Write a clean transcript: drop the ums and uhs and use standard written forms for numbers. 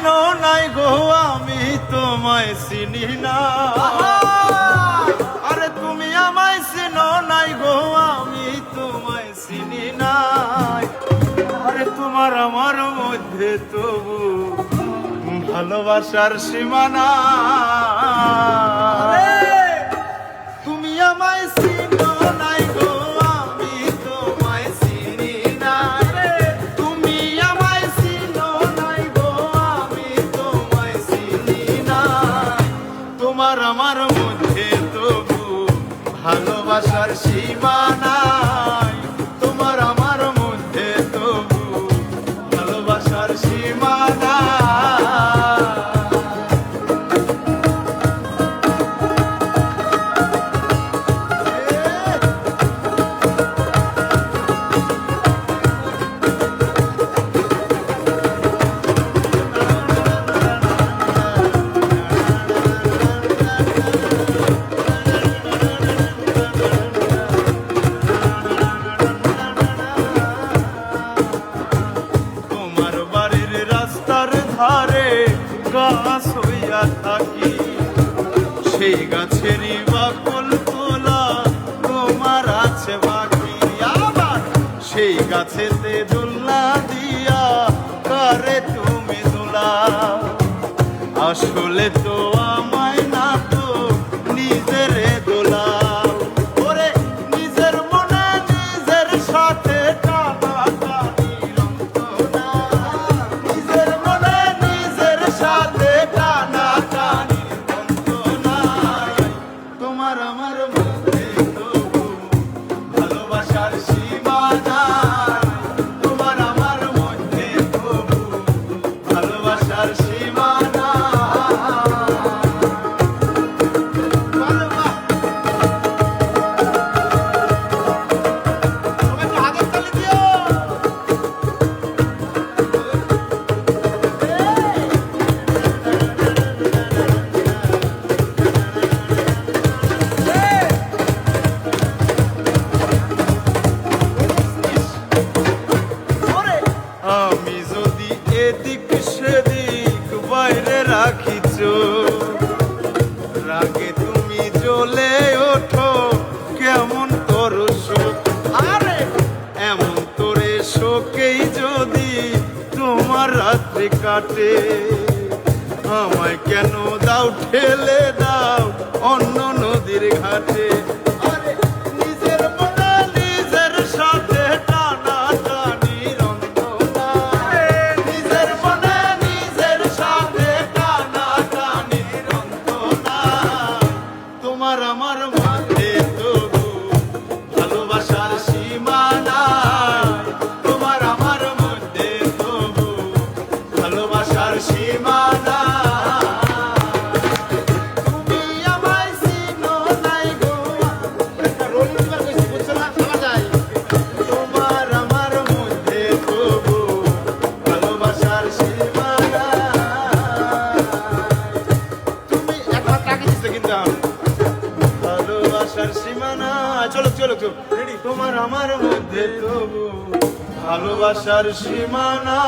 চিনো নাই গো আমি তোমায় চিনি না। আরে তুমি আমায় চিনো নাই গো আমি তোমায় চিনি নাই। আরে তোমার আমার মধ্যে তবু ভালোবাসার সীমানা। তুমি আমায় চিনো নাই গো আমি তোমায় চিনি নাই। তুমি আমায় চিনো নাই গো আমি তোমায় চিনি নাই। তোমার আমার মধ্যে তবু ভালোবাসার সীমানা। তোমার আমার মধ্যে তবু ভালোবাসার সীমানা। গাছ হইয়া থাকি সেই গাছেরই বাকল তোলা তোমার আছে বাকি। আবার সেই গাছেতে দোলনা দিয়া কারে তুমি দোলা। আসলে তো আমায় না তো নিজেরে দোলা। ওরে নিজের মনে নিজের সাথে রাখিছ রাগে তুমি জ্বলে ওঠো কেমন তোর শোক। আরে এমন তোরে শোকেই যদি তোমার রাত্রি কাটে আমায় কেন দাও ঠেলে দাও অন্য নদীর ঘাটে। আমার মধ্যে তবু ভালোবাসার সীমানা। তোমার আমার মধ্যে তবু ভালোবাসার সীমানা। তুমি আমায় চিনো নাই গো তোমার আমার মধ্যে তবু ভালোবাসার সীমানা। তুমি একবার টাকা দিচ্ছ কিন্তু ভালোবাসার সীমানা। চলো চলো চলো রেডি। তোমার আমার মধ্যে তবু ভালোবাসার সীমানা।